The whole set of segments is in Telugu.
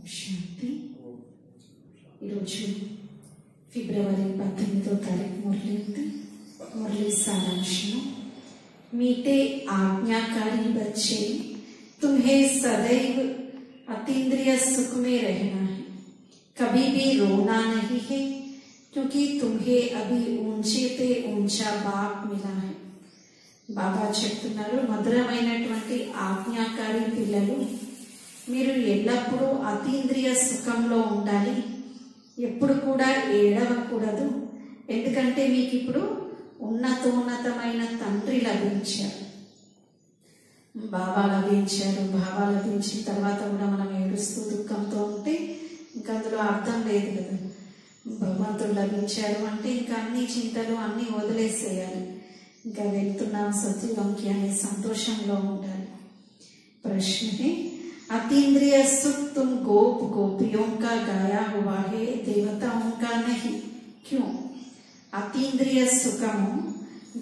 శాంతి. ఈరోజు ఫిబ్రవరి 18వ తారీఖు మురళి ఉంది. मुरली सारांश मीठे आज्ञाकारी बच्चे, तुम्हें सदैव अतीन्द्रिय सुख में रहना है, कभी भी रोना नहीं है, क्योंकि तुम्हें अभी ऊंचे पे ऊंचा बाप मिला है. బాబా చెప్తున్నారు, మధురమైనటువంటి ఆజ్ఞాకారి పిల్లలు, మీరు ఎల్లప్పుడూ అతీంద్రియ సుఖంలో ఉండాలి, ఎప్పుడు కూడా ఏడవకూడదు. ఎందుకంటే మీకు ఇప్పుడు ఉన్నతోన్నతమైన తండ్రి లభించారు, బాబా లభించారు. బాబా లభించిన తర్వాత కూడా మనం ఏడుస్తూ దుఃఖంతో ఉంటే ఇంకా అందులో అర్థం లేదు కదా. భగవంతుడు లభించారు అంటే ఇంకా అన్ని చింతలు అన్ని వదిలేసేయాలి, ఇంకా వెళ్తున్నాం సత్యుగంకి అనే సంతోషంలో ఉండాలి. प्रश्न है, अतीन्द्रिय सुख तुम गोप गोपियों का गाया हुआ है, देवताओं का नहीं, क्यों? అతీంద్రియ సుఖము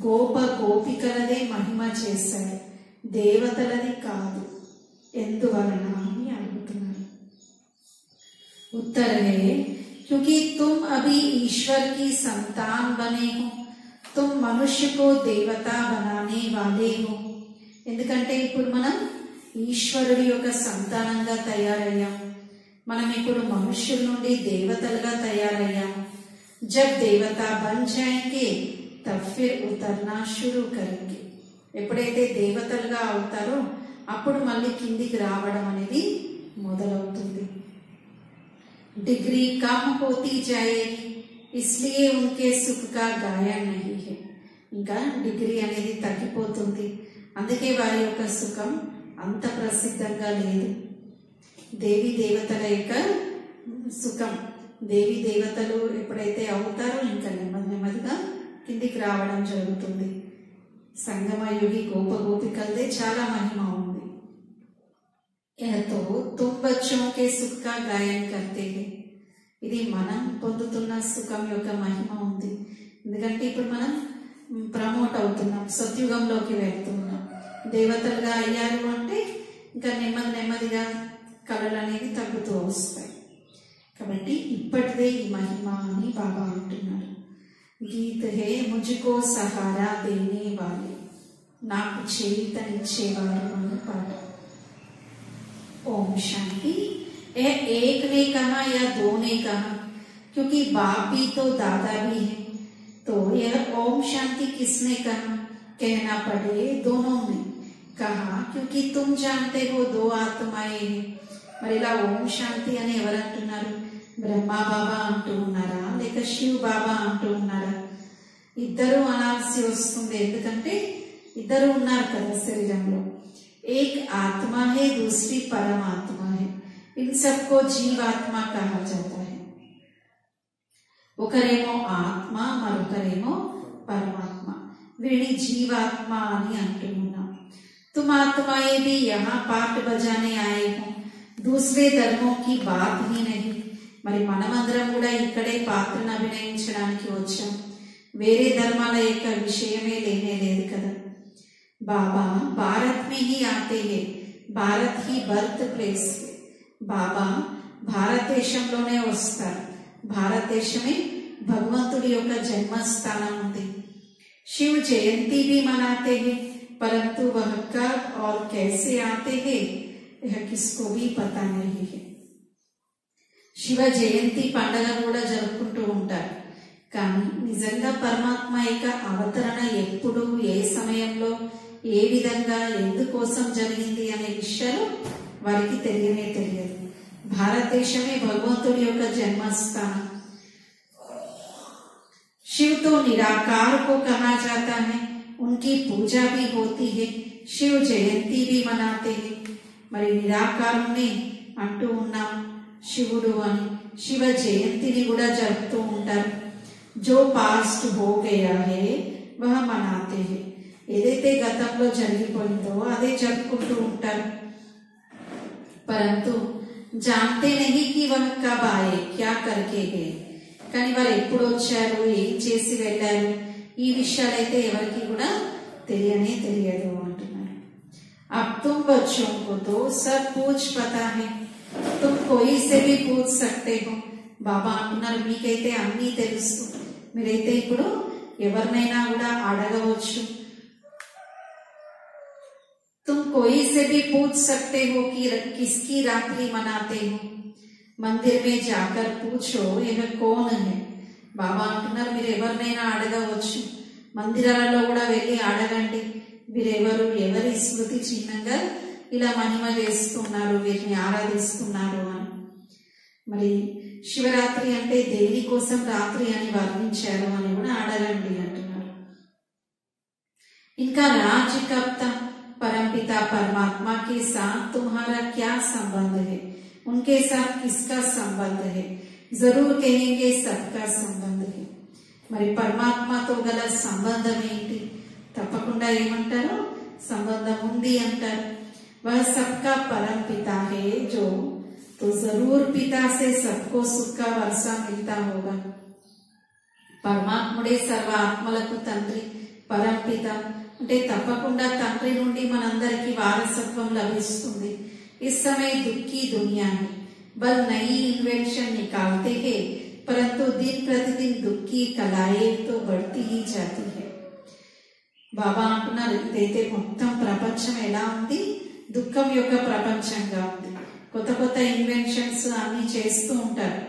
గోప గోపికలదే మహిమ చేశారు, దేవతలది కాదు, ఎందువలన అని అడుగుతున్నారు. उत्तर है, क्योंकि तुम अभी ईश्वर की संतान बने हो, तुम मनुष्य को देवता बनाने वाले हो. ఎందుకంటే ఇప్పుడు మనం ఈశ్వరుడి యొక్క సంతానంగా తయారయ్యాం, మనం ఇప్పుడు మనుష్యుల నుండి దేవతలుగా తయారయ్యాం. जब देवता बन जाएंगे तब फिर उतरना शुरू करेंगे. ఎప్పుడైతే దేవతలుగా అవుతారో అప్పుడు మళ్ళీ కిందికి రావడం అనేది మొదలవుతుంది. डिग्री कम होती जाएगी, इसलिए उनके सुख का गायन नहीं है. ఇంకా డిగ్రీ అనేది తగ్గిపోతుంది, అందుకే వారి యొక్క సుఖం అంత ప్రసిద్ధంగా లేదు. దేవి దేవతల యొక్క సుఖం, దేవి దేవతలు ఎప్పుడైతే అవుతారో ఇంకా నెమ్మదిగా కిందికి రావడం జరుగుతుంది. సంగమ యుగి గోప గోపికలదే చాలా మహిమ ఉంది. ఎంతో तुम बच्चों के सुख का गायन करते हैं. ఇది మనం పొందుతున్న సుఖం యొక్క మహిమ ఉంది. ఎందుకంటే ఇప్పుడు మనం ప్రమోట్ అవుతున్నాం, సత్యుగంలోకి వెళ్తున్నాం. దేవతలుగా అయ్యారు అంటే ఇంకా నెమ్మదిగా కళలు అనేవి తగ్గుతూ వస్తాయి. కాబట్టి ఇప్పటిదే ఈ మహిమ అని బాబా అంటున్నారు. గీత హే ముజ్కో సహారా దేనే వాలే, నాకు చేతనిచ్చేవారు అని పాట. ओम शांति. एक ने कहा या दो ने कहा, क्योंकि बाप भी तो दादा भी है, तो यह ओम शांति किसने कहा? कहना पड़े दोनों ने कहा, क्योंकि तुम जानते हो दो आत्माएं हैं. మరి ఇలా ఓం శాంతి అని ఎవరు అంటున్నారు? బ్రహ్మా బాబా అంటూ ఉన్నారా, లేక శివ్ బాబా అంటూ ఉన్నారా? ఇద్దరు అనాల్సి వస్తుంది, ఎందుకంటే ఇద్దరు ఉన్నారు కదా శరీరంలో. एक आत्मा है, दूसरी परमात्मा है. इन सबको जीवात्मा कहा जाता है. ఒకరేమో ఆత్మ, మరొకరేమో పరమాత్మ. వీరిని జీవాత్మ అని అంటున్నాం. तुम आत्माएं भी यहाँ पाठ बजाने आए हो, दूसरे धर्मों की बात ही नहीं. మరి మనమందరం కూడా ఇక్కడే పాత్రను అభినయించడానికి వచ్చాం, వేరే ధర్మాల యొక్క విషయమే లేనే లేదు కదా. బాబా భారత్ में ही आते हैं, భారత్ ही బర్త్ ప్లేస్. బాబా భారతదేశంలోనే వస్తారు, భారతదేశమే భగవంతుడి యొక్క జన్మస్థానం ఉంది. शिव जयंती भी मनाते हैं, परंतु वह कब और कैसे आते हैं यह किसको भी पता नहीं है. శివ జయంతి పండుగ కూడా జరుపుకుంటూ ఉంటారు, కానీ నిజంగా పరమాత్మ యొక్క అవతరణ ఎప్పుడు, ఏ సమయంలో, ఏ విధంగా, ఎందుకోసం జరిగింది అనే విషయాలు వారికి తెలియనే తెలియదు. భారతదేశమే భగవంతుడి యొక్క జన్మస్థానం. शिव तो निराकार को कहा जाता है, उनकी पूजा भी होती है, शिव जयंती भी मनाते हैं. మరి నిరాకారుణ్ణి అంటూ ఉన్నాం శివుడు అని, శివ జయంతిని కూడా జరుపుతూ ఉంటారు. जो पास्ट हो गया है वह मनाते हैं. ఏదైతే గతంలో జరిగిపోయిందో అదే జరుపుకుంటూ ఉంటారు. परंतु जानते नहीं कि वह कब आए, क्या करके गए. కానీ వారు ఎప్పుడు వచ్చారు, ఏం చేసి వెళ్ళారు, ఈ విషయాలైతే ఎవరికి కూడా తెలియనే తెలియదు అంటున్నారు. अब तुम बच्चों को तो सब कुछ पता है, तुम कोई से भी पूछ सकते हो. బాబా అంటున్నారు మీకైతే అన్నీ తెలుసు, మీరైతే ఇప్పుడు ఎవరినైనా కూడా అడగవచ్చు. तुम कोई से भी पूछ सकते हो कि किसकी रात्रि मनाते हो. मंदिर में जाकर पूछो यह कौन है. బాబా అంటున్నారు మీరు ఎవరినైనా అడగవచ్చు, మందిరాలలో కూడా వెళ్ళి అడగండి వీరెవరు, ఎవరి స్మృతి చిహ్నంగా ఇలా మహిమ చేస్తున్నారు, వీరిని ఆరాధిస్తున్నారు అని. మరి శివరాత్రి అంటే దేని కోసం రాత్రి అని వర్ణించారు అని కూడా అడగండి అంటున్నారు. ఇంకా राज्य कब तक परमपिता परमात्मा के साथ तुम्हारा क्या संबंध है, उनके साथ किसका संबंध है. जरूर कहेंगे सबका संबंध है. మరి పరమాత్మతో గల సంబంధం ఏంటి, తప్పకుండా ఏమంటారు సంబంధం ఉంది అంటారు. वह सबका परम पिता है जो, तो जरूर पिता से सबको सुख का वर्षा मिलता होगा. పరమాత్ముడే సర్వ ఆత్మలకు తండ్రి, పరంపిత అంటే తప్పకుండా తండ్రి నుండి మనందరికీ వారసత్వం లభిస్తుంది. इस समय दुख की दुनिया है, बल नई इन्वेंशन निकालते हैं, परंतु दिन प्रतिदिन दुख की कलाएं तो बढ़ती ही जाती है. బాబా అంటున్నారు ఇదైతే మొత్తం ప్రపంచం ఎలా ఉంది, దుఃఖం యొక్క ప్రపంచంగా ఉంది. కొత్త కొత్త ఇన్వెన్షన్స్ అన్ని చేస్తూ ఉంటారు,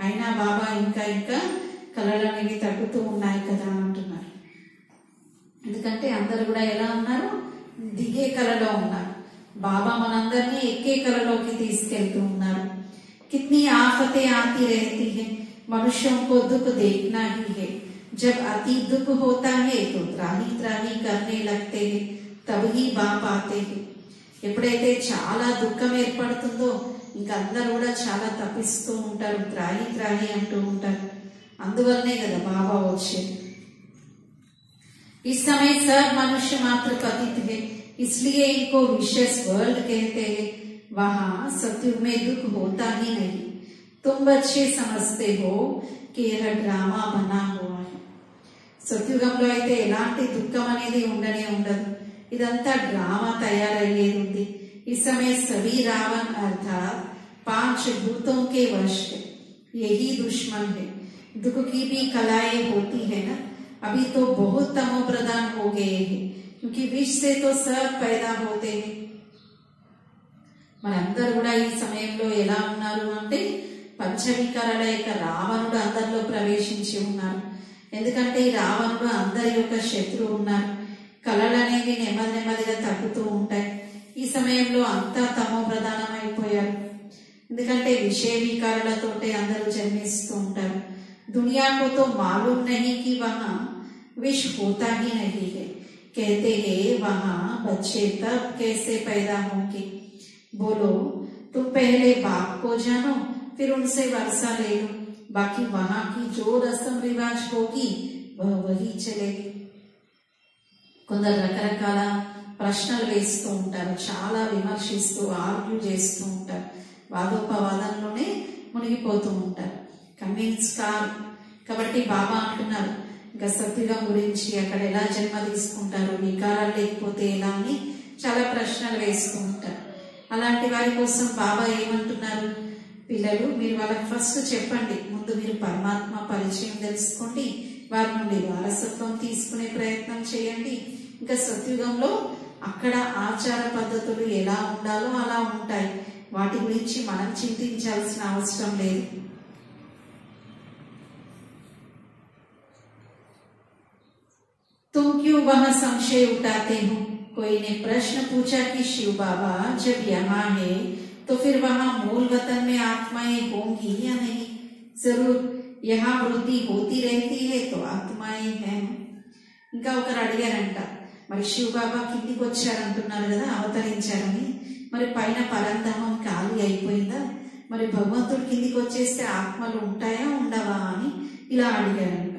అయినా బాబా ఇంకా ఇంకా కళలు అనేవి తగ్గుతూ ఉన్నాయి కదా అంటున్నారు. ఎందుకంటే అందరు కూడా ఎలా ఉన్నారు, దిగే కళలో ఉన్నారు. బాబా మనందరినీ ఎక్కే కళలోకి తీసుకెళ్తూ ఉన్నారు. कितनी आफतें आती रहती है, मनुष्यों को दुख देखना ही है. जब अति दुख होता है तो त्राही त्राही करने लगते हैं, तब ही बाप आते हैं. ఎప్పుడైతే చాలా దుఃఖం ఏర్పడుతుందో ఇంకా అందరూ కూడా చాలా తప్పిస్తూ ఉంటారు, త్రాహి త్రాహి అంటూ ఉంటారు. అందువల్లనే కదా బాబా వచ్చేది. इस समय सब मनुष्य मात्र पतित है, इसलिए इनको विशेष वर्ल्ड कहते हैं. वहां सत्युग में दुख होता ही नहीं. तुम बच्चे समझते हो कि यह ड्रामा बना हुआ है. సత్యుగంలో అయితే ఎలాంటి దుఃఖం అనేది ఉండనే ఉండదు, ఇదంతా డ్రామా తయారయ్యేది ఉంది. इस समय सभी रावण अर्थात 5 भूतों के वश है, यही दुश्मन है. दुख की भी कलाएं होती है ना, अभी तो बहुत तमो प्रधान हो गए हैं, क्योंकि विष से तो सब पैदा होते हैं. మనందరూ కూడా ఈ సమయంలో ఎలా ఉన్నారు అంటే పంచవికారాల యొక్క రావణుడు అందరిలో ప్రవేశించి ఉన్నారు. ఎందుకంటే ఈ రావణుడు అందరి యొక్క శత్రువు ఉన్నారు. కళలు అనేవి నెమ్మది నెమ్మదిగా తగ్గుతూ ఉంటాయి. ఈ సమయంలో అంతా తమో ప్రధానమైపోయారు. ఎందుకంటే విషయ వికారాలతోటే అందరూ జన్మిస్తూ ఉంటారు. దునియాకు తో మాలూం నహీ కి వహా విష్ హోతా హీ నహీ హై, कहते हैं वहां बच्चे तब कैसे पैदा होंगे. बोलो तुम पहले बाप को जानो, फिर उनसे वर्षा ले लो, बाकी वहां की जो रस्म रिवाज होगी वह वही चलेगी. కొందరు రకరకాల ప్రశ్నలు వేస్తూ ఉంటారు, చాలా విమర్శిస్తూ ఆర్గ్యూ చేస్తూ ఉంటారు, వాదోపవాదంలోనే మునిగిపోతూ ఉంటారు. కన్విన్స్ కాదు. కాబట్టి బాబా అంటున్నారు ఇంకా సత్యుగం గురించి, అక్కడ ఎలా జన్మ తీసుకుంటారు, వికారాలు లేకపోతే ఎలా అని చాలా ప్రశ్నలు వేస్తూ ఉంటారు. అలాంటి వారి కోసం బాబా ఏమంటున్నారు, పిల్లలు మీరు వాళ్ళకి ఫస్ట్ చెప్పండి, ముందు మీరు పరమాత్మ పరిచయం తెలుసుకోండి, వారి నుండి వారసత్వం తీసుకునే ప్రయత్నం చేయండి. ఇంకా సత్యుగంలో అక్కడ ఆచార పద్ధతులు ఎలా ఉండాలో అలా ఉంటాయి, వాటి గురించి మనం చింతించాల్సిన అవసరం లేదు. तुम क्यों वहां संशय उठाते हो. कोई ने प्रश्न पूछा कि शिव बाबा जब यहाँ है तो फिर वहां मूल वतन में आत्माएं होंगी या नहीं. जरूर यहाँ वृद्धि होती रहती है तो आत्माएं हैं. ఇంకా ఒకరు అడిగారంట, మరి శివ బాబా కిందికి వచ్చారంటున్నారు కదా అవతరించారని, మరి పైన పరంధామం ఖాళీ అయిపోయిందా, మరి భగవంతుడు కిందికి వచ్చేస్తే ఆత్మలు ఉంటాయా ఉండవా అని ఇలా అడిగారంట.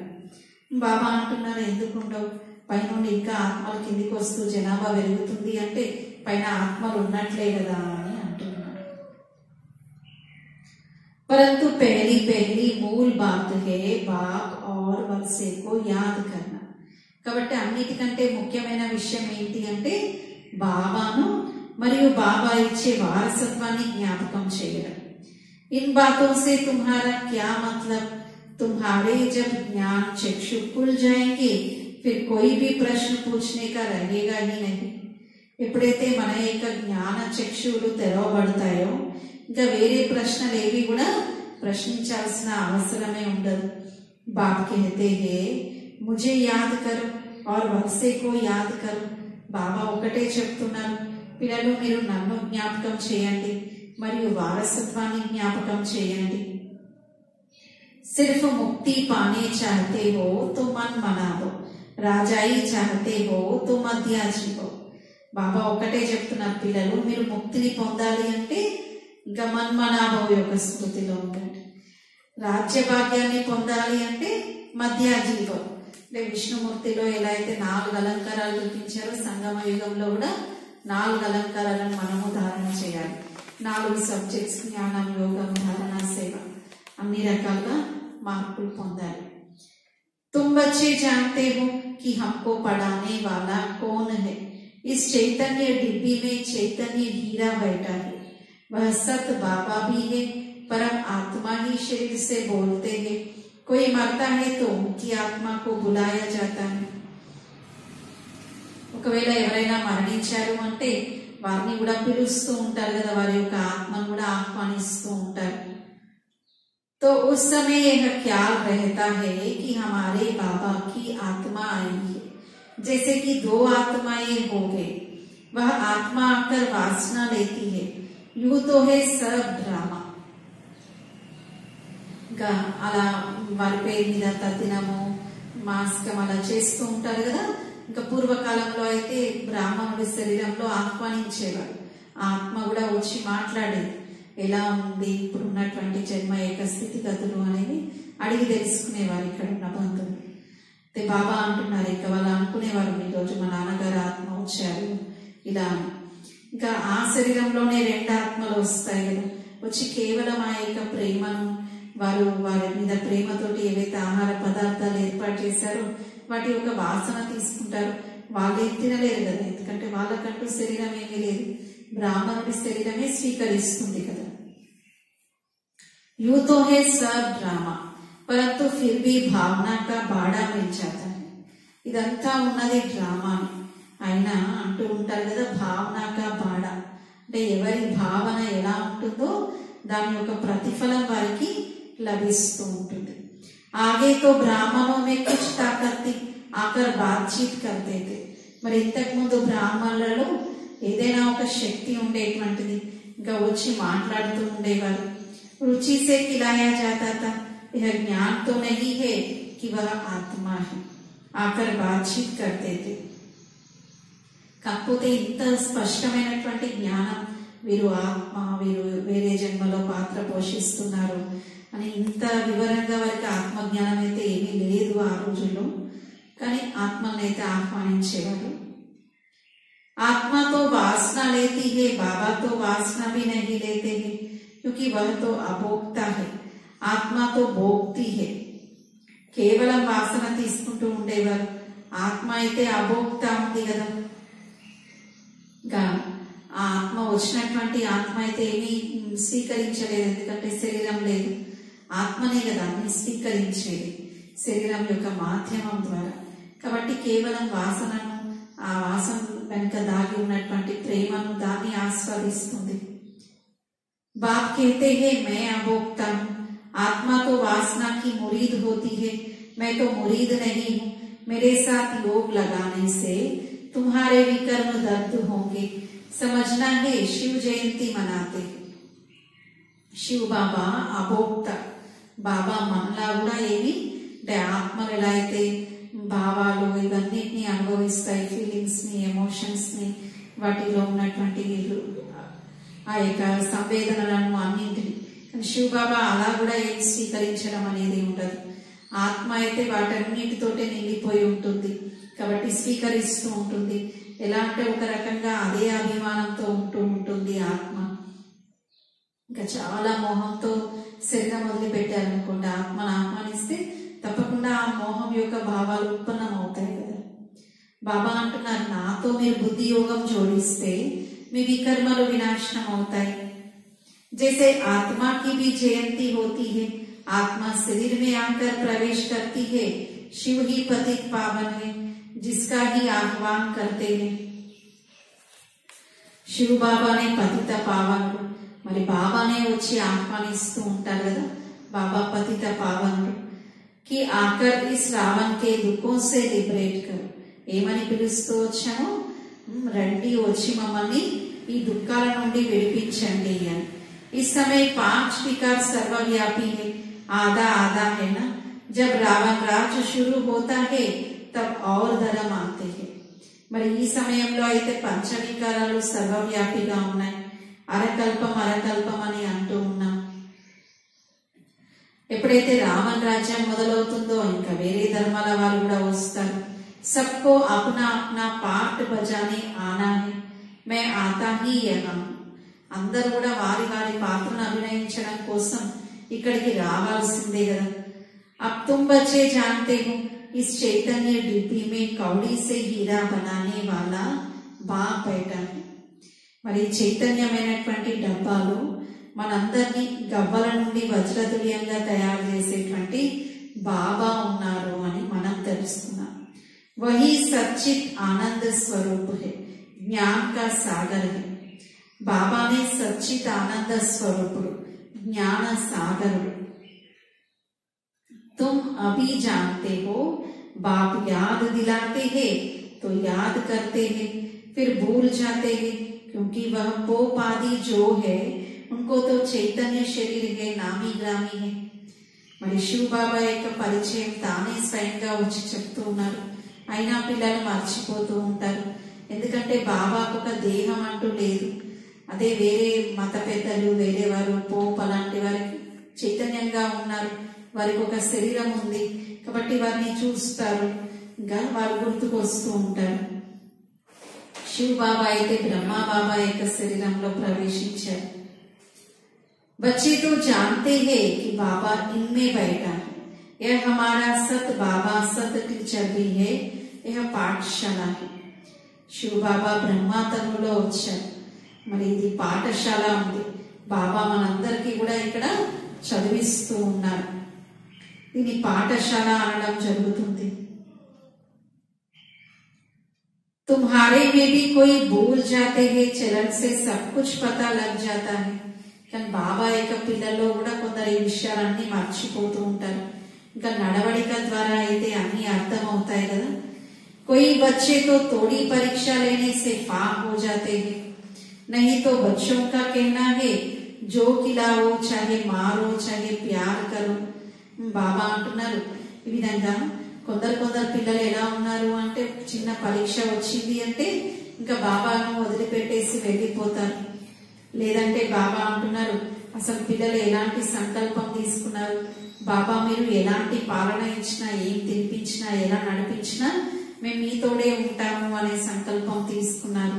బాబా అంటున్నారు ఎందుకు ఉండవు, పైనుండి ఇంకా ఆత్మలు కిందికి వస్తూ జనాభా పెరుగుతుంది అంటే పైన ఆత్మలు ఉన్నట్లే కదా అని అంటున్నారు. परंतु पहली पहली मूल बात है बाप और वर्षे को याद करना. కాబట్టి అన్నిటికంటే ముఖ్యమైన విషయం ఏంటి అంటే బాబాను మరియు బాబా ఇచ్చే వారసత్వాన్ని జ్ఞాపకం చేయడం. इन बातों से तुम्हारा क्या मतलब? तुम्हारे जब ज्ञान चक्षु खुल जाएंगे फिर कोई भी प्रश्न पूछने का रहेगा ही नहीं. ఎప్పుడైతే మన యొక్క జ్ఞాన చక్షువులు తెరవబడతాయో ఇంకా వేరే ప్రశ్నలు ఏవి కూడా ప్రశ్నించాల్సిన అవసరమే ఉండదు. బాబ్ कहते हैं मुझे याद करो और वत्से को याद करो. బాబా ఒకటే చెప్తున్నారు, పిల్లలు మీరు నన్ను జ్ఞాపకం చేయండి మరియు వారసత్వాన్ని జ్ఞాపకం చేయండి. సిర్ఫ్ ముక్తి పానే చాహతే హో తో మన్ మనావో, రాజాయి చాహతే హో తో మధ్యాజీవో. బాబా ఒకటే చెప్తున్నారు, పిల్లలు మీరు ముక్తిని పొందాలి అంటే ఇంకా మన్మనాభో యొక్క స్మృతిలో ఉండండి. రాజ్య భాగ్యాన్ని పొందాలి అంటే మధ్యాజీవం అంటే విష్ణుమూర్తిలో ఎలా అయితే 4 అలంకారాలు చూపించారో సంగమ యుగంలో కూడా 4 అలంకారాలను మనము ధారణ చేయాలి. 4 సబ్జెక్ట్స్ జ్ఞానం, యోగం, ధారణ, సేవ అన్ని రకాలుగా మార్పులు పొందాలి. तुम बच्चे जानते हो कि हमको पढ़ाने वाला कौन है? इस चैतन्य डिब्बी में चैतन्य हीरा बैठा है. वह सत बाबा भी है, परम आत्मा ही शरीर से बोलते हैं. कोई मरता है तो उनकी आत्मा को बुलाया जाता है. ఒకవేళ ఎవరైనా మరణించారు అంటే వారిని కూడా పిలుస్తూ ఉంటారు కదా, వారి యొక్క ఆత్మను కూడా ఆహ్వానిస్తూ ఉంటారు. तो उस समय यह ख्याल रहता है कि हमारे बाबा की आत्मा आई है. जैसे कि 2 आत्माएं हो गए, वह आत्मा आकर वासना लेती है. यूं तो है सब ड्रामा. అలా వారి పేరు మీద తద్దినము మాస్కం అలా చేస్తూ ఉంటారు కదా. ఇంకా పూర్వకాలంలో అయితే బ్రాహ్మణుడి శరీరంలో ఆహ్వానించేవారు, ఆత్మ కూడా వచ్చి మాట్లాడేది, ఎలా ఉంది ఇప్పుడు ఉన్నటువంటి జన్మ యొక్క స్థితిగతులు అనేది అడిగి తెలుసుకునేవారు ఇక్కడ ఉన్న బంధువులు. బాబా అంటున్నారు, ఇంకా వాళ్ళు అనుకునేవారు ఈ రోజు మా నాన్నగారు ఆత్మ వచ్చారు ఇలా. ఇంకా ఆ శరీరంలోనే 2 ఆత్మలు వస్తాయి కదా, వచ్చి కేవలం ఆ యొక్క ప్రేమను వారి మీద ప్రేమతోటి ఏవైతే ఆహార పదార్థాలు ఏర్పాటు చేశారో వాటి యొక్క వాసన తీసుకుంటారు. వాళ్ళేం తినలేరు కదా, ఎందుకంటే వాళ్ళకంటూ శరీరం ఏమీ లేదు, బ్రాహ్మణుడి శరీరమే స్వీకరిస్తుంది కదా. यूं तो है सब ड्रामा परंतु फिर भी भावना का बाड़ा मिल जाता है. ఇదంతా ఉన్నది డ్రామా అయినా అంటూ ఉంటారు కదా, భావనకా బాడ అంటే ఎవరి భావన ఎలా ఉంటుందో దాని యొక్క ప్రతిఫలం వారికి లభిస్తూ ఉంటుంది. ఆగే తో బ్రాహ్మణోं में कुछ ताकत आकर बातचीत करते थे. మరి ఇంతకు ముందు బ్రాహ్మణులలో ఏదైనా ఒక శక్తి ఉండేటువంటిది, ఇంకా వచ్చి మాట్లాడుతూ ఉండేవారు. रुचि से खिलाया जाता था. यह ज्ञान तो नहीं है कि वह आत्मा है, आकर बातचीत करते थे. కాకపోతే ఇంత స్పష్టమైనటువంటి జ్ఞానం, వీరు ఆత్మ, వీరు వేరే జన్మలో పాత్ర పోషిస్తున్నారు అని ఇంత వివరంగా వారికి ఆత్మజ్ఞానం అయితే ఏమీ లేదు ఆ రోజుల్లో. కానీ ఆత్మను అయితే ఆహ్వానించేవారు. आत्मा तो वासना लेती है, बाबा तो वासना भी नहीं लेते हैं क्योंकि वह तो अभोक्ता है, आत्मा तो भोगती है. కేవలం వాసన తీసుకుంటూ ఉండేవారు, ఆత్మ అయితే అభోక్త ఉంది కదా. ఆ ఆత్మ వచ్చినటువంటి ఆత్మ అయితే ఏమీ స్వీకరించలేదు, ఎందుకంటే శరీరం లేదు. ఆత్మనే కదా అన్ని స్వీకరించేది శరీరం యొక్క మాధ్యమం ద్వారా. కాబట్టి కేవలం వాసనను, ఆ వాసన వెనుక దాగి ఉన్నటువంటి ప్రేమను దాన్ని ఆస్వాదిస్తుంది. बाप कहते हैं मैं अभोक्ता हूँ, आत्मा तो वासना की मुरीद होती है, मैं तो मुरीद नहीं हूँ. मेरे साथ योग लगाने से तुम्हारे विकर्म दर्द होंगे. समझना है शिव जयंती मनाते हैं. शिव बाबा అభోక్త. బాబా మనలా కూడా ఏమి అంటే ఆత్మలు ఎలా అయితే భావాలు ఇవన్నిటిని అనుభవిస్తాయి, ఫీలింగ్స్ ని, ఎమోషన్స్ ని, వాటిలో ఉన్నటువంటి ఆ యొక్క సంవేదనలను అన్నింటిని. కానీ శివ బాబా అలా కూడా ఏం స్వీకరించడం అనేది ఉండదు. ఆత్మ అయితే వాటన్నిటితోటే నిండిపోయి ఉంటుంది కాబట్టి స్వీకరిస్తూ ఉంటుంది. ఎలా అంటే ఒక రకంగా అదే అభిమానంతో ఉంటూ ఉంటుంది ఆత్మ. ఇంకా చాలా మోహంతో శరీరం వదిలిపెట్టారనుకోండి, ఆత్మను ఆహ్వానిస్తే తప్పకుండా ఆ మోహం యొక్క భావాలు ఉత్పన్నం అవుతాయి కదా. బాబా అంటున్నారు, నాతో మీరు బుద్ధి యోగం జోడిస్తే మీ వికర్మలు వినాశనం అవుతాయి। जैसे आत्मा की भी जयंती होती है, आत्मा शरीर में आकर प्रवेश करती है। शिव ही पतित पावन है, जिसका ही आह्वान करते हैं। शिव बाबा ने पतित पावन మరి బాబానే వచ్చి ఆహ్వానిస్తూ ఉంటారు కదా, బాబా పతిత పావనుడు కి ఆకర్ ఇస్ రావణ్ కే దుఃఖం సే లిబరేట్ కరు, ఏమని పిలుస్తూ వచ్చాను, రండి వచ్చి మమ్మల్ని ఈ దుఃఖాల నుండి విడిపించండి అని। इस समय 5 विकार सर्वव्यापी है, आधा आधा है ना। जब रावण राज शुरू होता है तब और धर्म आते हैं। మరి ఈ సమయంలో అయితే పంచవికారాలు సర్వవ్యాపిగా ఉన్నాయి, అరకల్పం అరకల్పం అని అంటూ ఉన్నాం। ఎప్పుడైతే రావణ రాజ్యం మొదలవుతుందో ఇంకా వేరే ధర్మాల వారు కూడా వస్తారు। सबको अपना अपना पार्ट बजाने आना है, मैं आता ही यहाँ। అందరూ కూడా వారి వారి పాత్రను అభినయించడం కోసం ఇక్కడికి రావాల్సిందే కదా। अब तुम बच्चे जानते हो, इस चैतन्य डिब्बी में कौड़ी से हीरा बनाने वाला बाप बैठा है। మరి చైతన్యమైనటువంటి డబ్బాలో మనందరినీ గవ్వల నుండి వజ్రతుల్యంగా తయారు చేసేటువంటి బాబా ఉన్నారు అని మనం తెలుసుకున్నాం। वही सच्चित आनंद स्वरूप है, ज्ञान का सागर है। బాబానే సచ్చిత్ ఆనంద స్వరూపుడు, జ్ఞాన సాగరుడు। तुम अभी जानते हो, बाप याद दिलाते हैं तो याद करते हैं, फिर भूल जाते हैं, क्योंकि वह पोप आदि जो है उनको तो चैतन्य शरीर है, नामी ग्रामी है। మరి శివ బాబా యొక్క పరిచయం తానే స్వయంగా వచ్చి చెప్తూ ఉన్నారు, అయినా పిల్లలు మర్చిపోతూ ఉంటారు। ఎందుకంటే బాబాకు ఒక దేహం అంటూ లేదు, అదే వేరే మత పెద్దలు వేరే వారు పోప్ అలాంటి వారికి చైతన్యంగా ఉన్నారు, వారికి ఒక శరీరం ఉంది కాబట్టి వారిని చూస్తారు, ఇంకా వారు గుర్తుకు వస్తూ ఉంటారు। శివ బాబా అయితే బ్రహ్మా బాబా యొక్క శరీరంలో ప్రవేశించారు। बच्चे तो जानते हैं कि बाबा इनमें बैठा है, यह हमारा सत बाबा सत टीचर भी है, यह पाठशाला है। శివ బాబా బ్రహ్మా తనులో వచ్చారు, మరి ఇది పాఠశాల ఉంది, బాబా మనందరికీ కూడా ఇక్కడ చదివిస్తూ ఉన్నారు, దీని పాఠశాల అనడం జరుగుతుంది। तुम्हारे में भी कोई भूल जाते हैं, चलन से सब कुछ पता लग जाता है। కానీ బాబా యొక్క పిల్లల్లో కూడా కొందరు ఈ విషయాలన్నీ మర్చిపోతూ ఉంటారు, ఇంకా నడవడిక ద్వారా అయితే అన్ని అర్థం అవుతాయి కదా। कोई बच्चे तो थोड़ी परीक्षा लेने से पास हो जाते हैं, नहीं तो बच्चों का कहना है जो खिलाओ चाहे मारो चाहे प्यार करो। బాబా అంటున్నారు ఈ విధంగా కొందరు పిల్లలు ఎలా ఉన్నారు అంటే చిన్న పరీక్ష వచ్చింది అంటే ఇంకా బాబాను వదిలిపెట్టేసి వెళ్ళిపోతారు, లేదంటే బాబా అంటున్నారు అసలు పిల్లలు ఎలాంటి సంకల్పం తీసుకున్నారు, బాబా మీరు ఎలాంటి పాలన ఇచ్చినా ఏం తినిపించినా ఎలా నడిపించినా మేము మీతోడే ఉంటాము అనే సంకల్పం తీసుకున్నారు।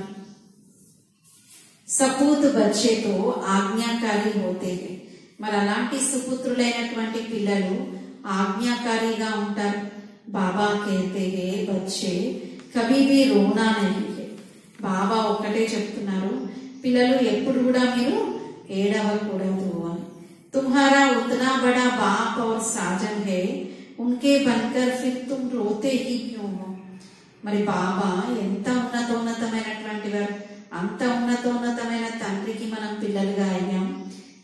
సపూత్ బచ్చేతో ఆజ్ఞాకారి హోతే హై, మరి అలాంటి సుపుత్రులైనటువంటి పిల్లలు ఆజ్ఞాకారిగా ఉంటారు। బాబా कहते हैं बच्चे कभी भी रोना नहीं है, బాబా ఒక్కటే చెప్తున్నారు పిల్లలు ఎప్పుడు కూడా మీరు ఏడవకూడదు అని। तुम्हारा उतना बड़ा बाप और साजन है, उनके बनकर फिर तुम रोते ही क्यों हो। మరి బాబా ఎంత ఉన్నతమైనటువంటి వారు, అంత ఉన్నతమైన తండ్రికి మనం పిల్లలుగా అయ్యాం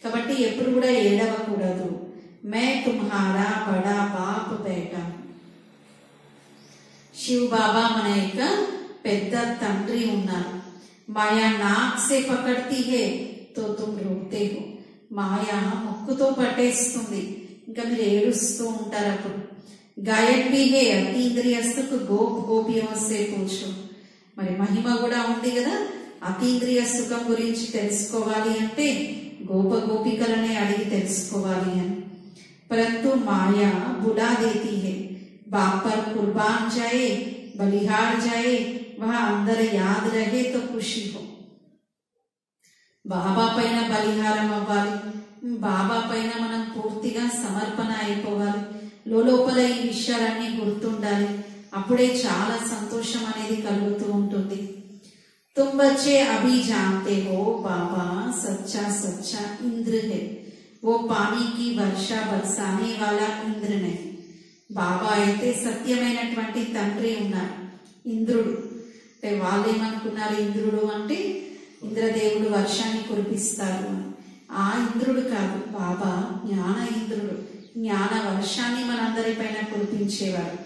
కాబట్టి ఎప్పుడు కూడా ఏడవకూడదు। मैं तुम्हारा बड़ा बाप बेटा, శివ బాబా మన యొక్క పెద్ద తండ్రి ఉన్నారు। మాయా నాక్ సే పకడ్తీ హే తో తుమ్ రోతే హో, మాయా ముక్కుతో పట్టేస్తుంది ఇంకా మీరు ఏడుస్తూ ఉంటారు అప్పుడు। గాయక్ భీ హే అతీంద్రియ సుఖ్ గోప్ గోపియోं से पूछो, మరి మహిమ కూడా ఉంది కదా, అతీంద్రియ సుఖం గురించి తెలుసుకోవాలి అంటే గోప గోపికలనే అడిగి తెలుసుకోవాలి అని। परंतु माया बुला देती है, बाप पर कुर्बान जाए बलिहार जाए, वहां अंदर याद रहे तो खुशी हो। బాబా పైన బలిహారం అవ్వాలి, బాబా పైన మనం పూర్తిగా సమర్పణ అయిపోవాలి, లోపల ఈ విషయాలన్నీ గుర్తుండాలి, అప్పుడే చాలా సంతోషం అనేది కలుగుతూ ఉంటుంది। तुम बच्चे अभी जानते हो बाबा सच्चा सच्चा इंद्र है, वो पानी की वर्षा बरसाने वाला इंद्र नहीं। బాబా అయితే సత్యమైనటువంటి తండ్రి ఉన్నారు, ఇంద్రుడు. అంటే వాళ్ళేమనుకున్నారు, ఇంద్రుడు అంటే ఇంద్రదేవుడు వర్షాన్ని కురిపిస్తారు అని. ఆ ఇంద్రుడు కాదు, బాబా జ్ఞాన ఇంద్రుడు. జ్ఞాన వర్షాన్ని మనందరిపైన కురిపించేవారు.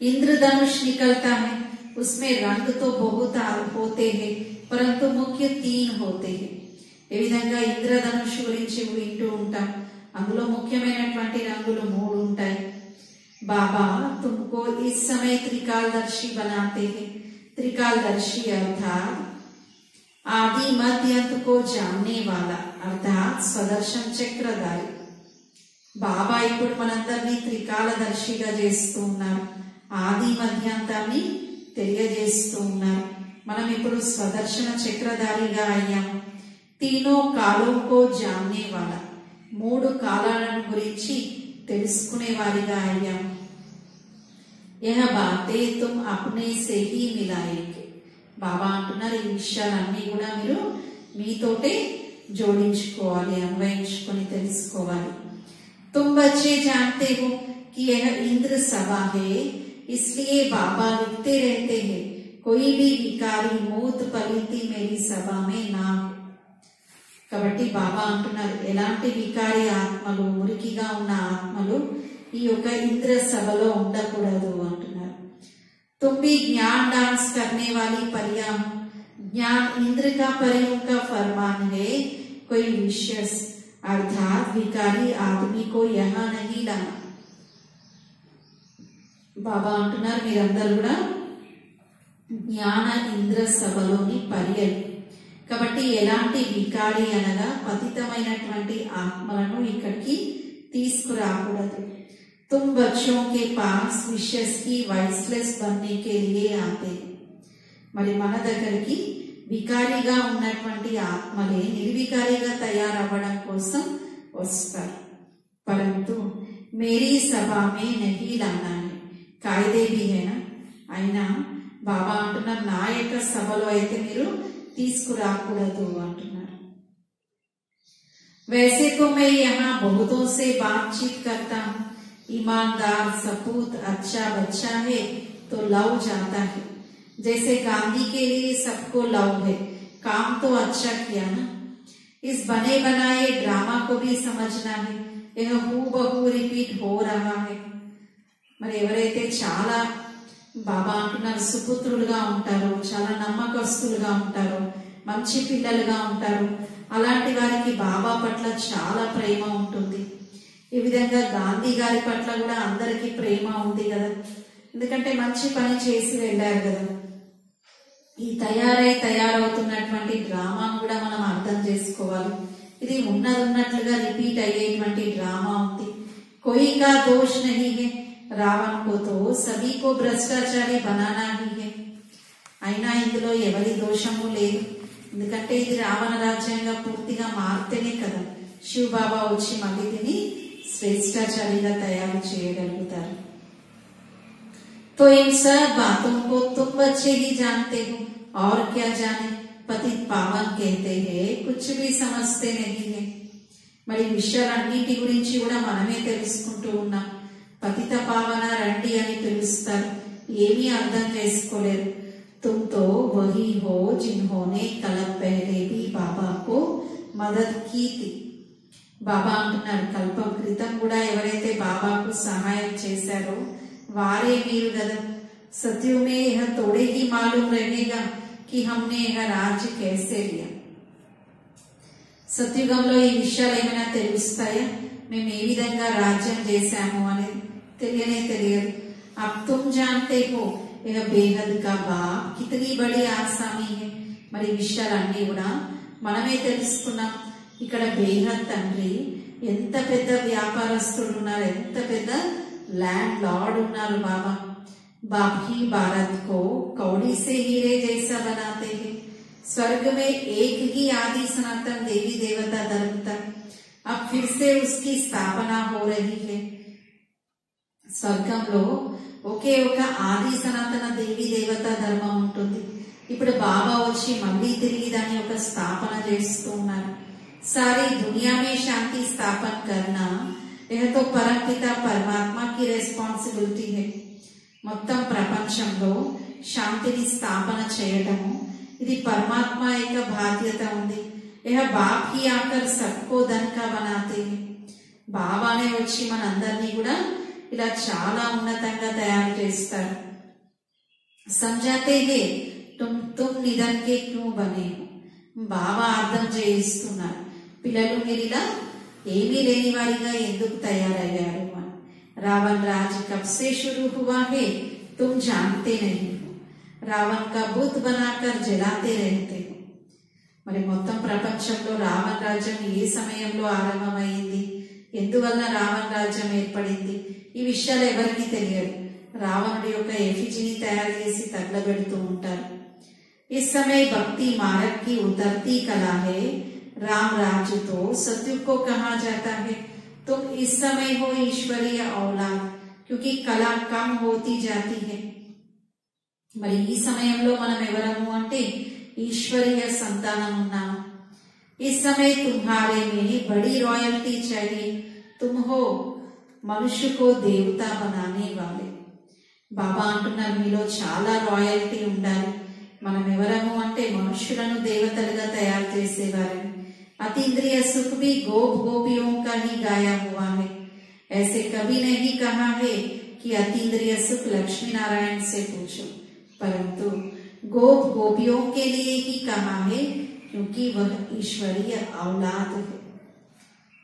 इंद्रधनुष निकलता है, उसमें रंग तो बहुत होते हैं परंतु मुख्य 3 होते हैं. ఏ విధంగా ఇంద్రధనుష్ గురించి వింటూ ఉంటాం, అందులో ముఖ్యమైనటువంటి రంగులు 3 ఉంటాయి. बाबा तुमको इस समय त्रिकालदर्शी बनाते हैं. त्रिकालदर्शी अर्थात आदि मध्य अंत को जानने वाला अर्थात स्वदर्शन चक्रधारी. బాబా ఇప్పుడు మనందరినీ త్రికాలదర్శిగా చేస్తూ ఉన్నారు, ఆది మధ్యాంతాన్ని తెలియజేస్తూ ఉన్నారు. మనం ఇప్పుడు స్వదర్శన చక్రధారిగా అయ్యాము. తీనో కాలంకో జాన్నే వాలా, 3 కాలాలను గురించి తెలుసుకునే వారిగా అయ్యాము. యహ బాతే తుమ్ అప్నే సే హీ మిలాయేంగే. బాబా అంటున్నారు, ఈ విషయాలన్నీ కూడా మీరు మీతోటే జోడించుకోవాలి, అన్వయించుకొని తెలుసుకోవాలి. तुम बच्चे जानते हो कि यह इंद्र सभा है, इसलिए बाबा लिखते रहते हैं कोई भी विकारी मूत पलिति मेरी सभा में ना हो. కాబట్టి బాబా అంటున్నారు, ఎలాంటి వికారి ఆత్మలు, మురికిగా ఉన్న ఆత్మలు ఈ యొక్క ఇంద్ర సభలో ఉండకూడదు అంటున్నారు. तुम भी ज्ञान डांस करने वाली परियां हो. ज्ञान इंद्र का परियों का फरमान है, कोई विशेष अर्थात विकारी आदमी को यहाँ नहीं लाना. బాబా అంటున్నారు, మీరందరూ కూడా జ్ఞాన ఇంద్ర సభలోని పర్యలు. కాబట్టి ఎలాంటి వికారి అనగా పతితమైనటువంటి ఆత్మలను ఇక్కడికి తీసుకురాకూడదు. तुम बच्चों के पास विशेष की वाइसलेस बनने के लिए आते. మరి మన దగ్గరికి వికారిగా ఉన్నటువంటి ఆత్మలే నిర్వికారిగా తయారవ్వడం కోసం వస్తారు. పరంతు మేరీ సభా మే నహీ లానా హై, కాయిదే భీ హైనా. అయినా బాబా అంటున్నారు, నా యొక్క సభలో అయితే మీరు తీసుకురాకూడదు అంటున్నారు. वैसे तो मैं यहाँ बहुतों से बातचीत करता हूँ. ईमानदार सपूत अच्छा बच्चा है तो लव जाता है. जैसे गांधी के लिए सबको लव है, काम तो अच्छा किया ना. इस बने बनाए ड्रामा को भी समझना है, यह हूबहू रिपीट हो रहा है. మరి ఎవరైతే చాలా బాబా అంటున్నారు సుపుత్రులుగా ఉంటారో, చాలా నమ్మకస్తులుగా ఉంటారో, మంచి పిల్లలుగా ఉంటారు, అలాంటి వారికి బాబా పట్ల చాలా ప్రేమ ఉంటుంది. ఈ విధంగా గాంధీ గారి పట్ల కూడా అందరికీ ప్రేమ ఉంది కదా, ఎందుకంటే మంచి పని చేసి వెళ్ళారు కదా. ఈ తయారవుతున్నటువంటి డ్రామాను కూడా మనం అర్థం చేసుకోవాలి. ఇది ఉన్నట్లుగా రిపీట్ అయ్యేటువంటి డ్రామా ఉంది. कोई का दोष नहीं है, రావణ్ को तो सभी को భ్రష్టాచారి बनाना ही है. అయినా ఇందులో ఎవరి దోషము లేదు, ఎందుకంటే ఇది రావణ రాజ్యంగా పూర్తిగా మారితేనే కదా శివ్ బాబా వచ్చి మళ్ళీ దీన్ని శ్రేష్టాచారిగా తయారు చేయగలుగుతారు. तो इन सब बातों को तुम बच्चे ही जानते हो, और क्या जाने. पतित पावन कहते हैं कुछ भी समझते नहीं है. మరి విషయాలన్నిటి గురించి కూడా మనమే తెలుసుకుంటూ ఉన్నాం. పతిత పావన రండి అని పిలుస్తారు, ఏమీ అర్థం చేసుకోలేరు. तुम तो वही हो जिन्होंने कल पहले भी बाबा को मदद की थी. బాబా అంటున్నారు, కల్పం క్రితం కూడా ఎవరైతే బాబాకు సహాయం చేశారో వారే మీరు కదా. सत्यों में यह थोड़े ही मालूम रहेगा कि हमने यह राज्य कैसे लिया. సత్యుగంలో ఈ విషయాలు ఏమైనా తెలుస్తాయా, మేము ఏ విధంగా రాజ్యం చేశాము అనేది తెలియనే తెలియదు. अब तुम जानते हो यह बेहद का बाप कितनी बड़ी आसामी है. మరి విషయాలన్నీ కూడా మనమే తెలుసుకున్నాం. ఇక్కడ బేహద్ తండ్రి ఎంత పెద్ద వ్యాపారస్తుడు ఉన్నారు, ఎంత పెద్ద लैंड लॉर्ड उन्नारू बाबा. बाप ही भारत को कौड़ी से हीरे जैसा बनाते हैं. स्वर्ग में एक ही आदि सनातन देवी देवता धर्म था, अब फिर से उसकी स्थापना हो रही है. స్వర్గంలో ఒకే ఒక ఆది సనాతన దేవి దేవత ధర్మం ఉంటుంది. ఇప్పుడు బాబా వచ్చి మళ్ళీ తిరిగి దాని యొక్క స్థాపన చేస్తూ ఉన్నారు. सारी दुनिया में शांति स्थापन करना यह तो परमपिता परमात्मा की రెస్పాన్సిబిలిటీ है. మొత్తం ప్రపంచంలో శాంతిని స్థాపన చేయటము ఇది పరమాత్మ యొక్క బాధ్యత ఉంది. यह बाप ही आकर सबको धन का बनाते हैं. బాబానే వచ్చి మనందరినీ కూడా ఇలా చాలా ఉన్నతంగా తయారు చేస్తారు. समझाते हैं तुम निधन के क्यों बने हो. బాబా అర్థం చేయిస్తున్నారు, పిల్లలు మీరు ఇలా ఏమీ లేని వారిగా ఎందుకు తయారయ్యారు అని. रावण राज कब से शुरू हुआ है तुम जानते नहीं हो. रावण का बुत बनाकर जलाते रहते हो. మరి మొత్తం ప్రపంచంలో రావణ రాజ్యం ఏ సమయంలో ఆరంభమైంది, ఎందువల్ల రావణ రాజ్యం ఏర్పడింది, ఈ విషయాలు ఎవరికీ తెలియదు. రావణుడి యొక్క ఎఫిజిని తయారు చేసి తగలబెడుతూ ఉంటారు. इस समय भक्ति मार्ग की उतरती कला है. राम राज्य तो सत्युग को कहा जाता है. तुम इस समय हो ईश्वरीय औलाद, क्योंकि कला कम होती जाती है. మరి ఈ సమయంలో మనం ఎవరము అంటే ఈశ్వరీయ సంతానం ఉన్నాము. इस समय तुम्हारे में बड़ी रॉयल्टी चाहिए. तुम हो मनुष्य को देवता बनाने वाले. బాబా అంటున్నారు మీలో చాలా రాయల్టీ ఉండాలి. మనం ఎవరము అంటే మనుష్యులను దేవతలుగా తయారు చేసేవారని. अतीन्द्रिय सुख भी गोप गोपियों का ही गाया हुआ है. ऐसे कभी नहीं कहा है कि अतीन्द्रिय सुख लक्ष्मी नारायण से पूछो, परंतु गोप गोपियों के लिए ही कहा है, क्योंकि वह ईश्वरीय औलाद है.